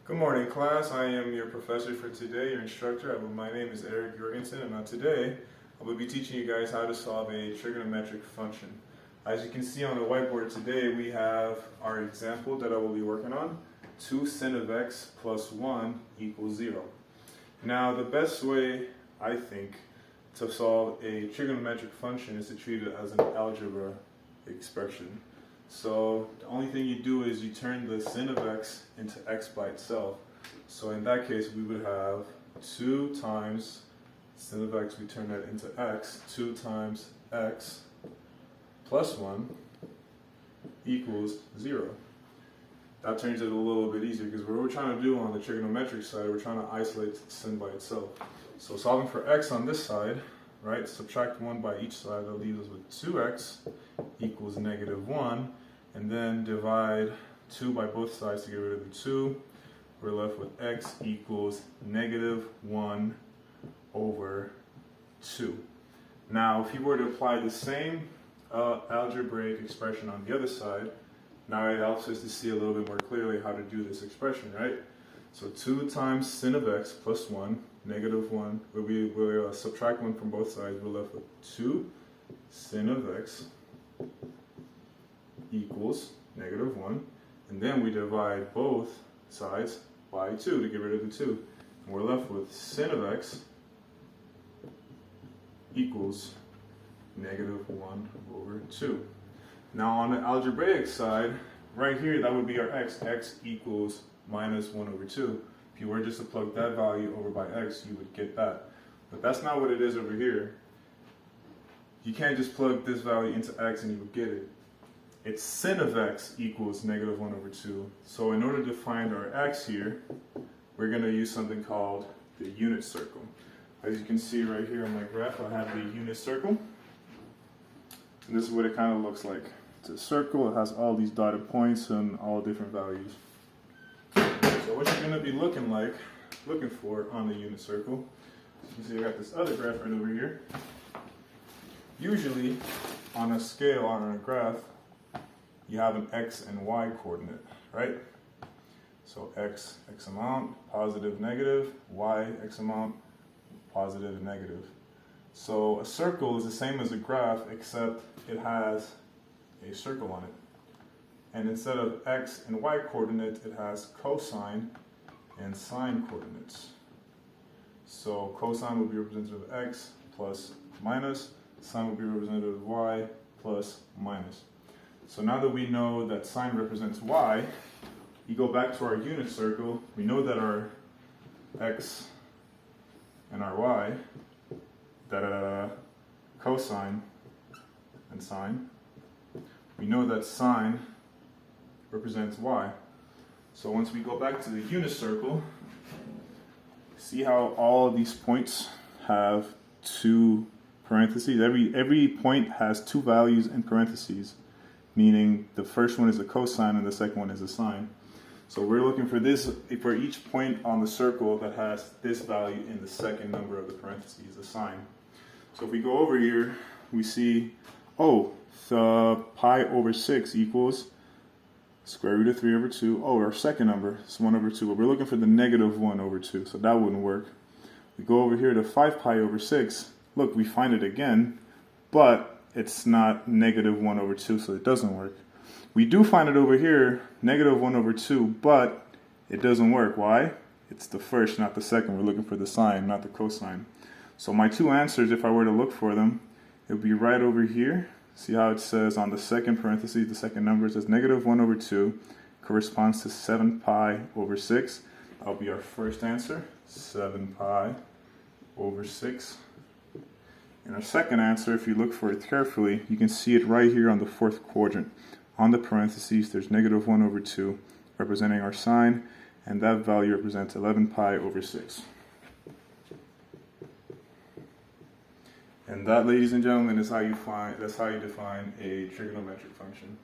Good morning, class. I am your professor for today, your instructor. My name is Eric Jorgensen, and today I will be teaching you guys how to solve a trigonometric function. As you can see on the whiteboard today, we have our example that I will be working on. 2 sin of x plus 1 equals 0. Now, the best way, I think, to solve a trigonometric function is to treat it as an algebra expression. So the only thing you do is you turn the sin of x into x by itself. So in that case, we would have 2 times sin of x, we turn that into x, 2 times x plus 1 equals 0. That turns it a little bit easier because what we're trying to do on the trigonometric side, we're trying to isolate sin by itself. So solving for x on this side, right, subtract 1 by each side, that leaves us with 2x equals negative 1. And then divide 2 by both sides to get rid of the 2. We're left with x equals negative 1 over 2. Now, if you were to apply the same algebraic expression on the other side, now it helps us to see a little bit more clearly how to do this expression, right? So 2 times sin of x plus 1, negative 1, where we subtract 1 from both sides, we're left with 2 sin of x equals negative 1, and then we divide both sides by 2 to get rid of the 2. And we're left with sin of x equals negative 1 over 2. Now on the algebraic side, right here, that would be our x equals minus 1 over 2. If you were just to plug that value over by x, you would get that. But that's not what it is over here. You can't just plug this value into x and you would get it. It's sin of x equals negative 1 over 2. So in order to find our x here, we're going to use something called the unit circle. As you can see right here on my graph, I have the unit circle. And this is what it kind of looks like. It's a circle. It has all these dotted points and all different values. So what you're going to be looking for on the unit circle, you can see I got this other graph right over here. Usually on a scale, on a graph, you have an x and y coordinate, right? So x amount, positive, negative, y, x amount, positive, negative. So a circle is the same as a graph, except it has a circle on it. And instead of x and y coordinates, it has cosine and sine coordinates. So cosine will be representative of x plus minus, sine will be representative of y plus minus. So now that we know that sine represents y, you go back to our unit circle, we know that our x and our y, cosine and sine, we know that sine represents y. So once we go back to the unit circle, see how all of these points have 2 parentheses? Every point has 2 values in parentheses, meaning the first one is a cosine and the second one is a sine. So we're looking for this for each point on the circle that has this value in the second number of the parentheses, the sine. So if we go over here, we see, the pi over 6 equals square root of 3 over 2. Our second number is 1 over 2, but we're looking for the negative 1 over 2, so that wouldn't work. We go over here to 5 pi over 6. Look, we find it again, but it's not negative 1 over 2, so it doesn't work. We do find it over here, negative 1 over 2, but it doesn't work. Why? It's the first, not the second. We're looking for the sine, not the cosine. So my 2 answers, if I were to look for them, it would be right over here. See how it says on the second parenthesis, the second number, it says negative 1 over 2 corresponds to 7 pi over 6. That'll be our first answer, 7 pi over 6. And our second answer, if you look for it carefully, you can see it right here on the 4th quadrant. On the parentheses, there's negative 1 over 2, representing our sine, and that value represents 11 pi over 6. And that, ladies and gentlemen, is how you define a trigonometric function.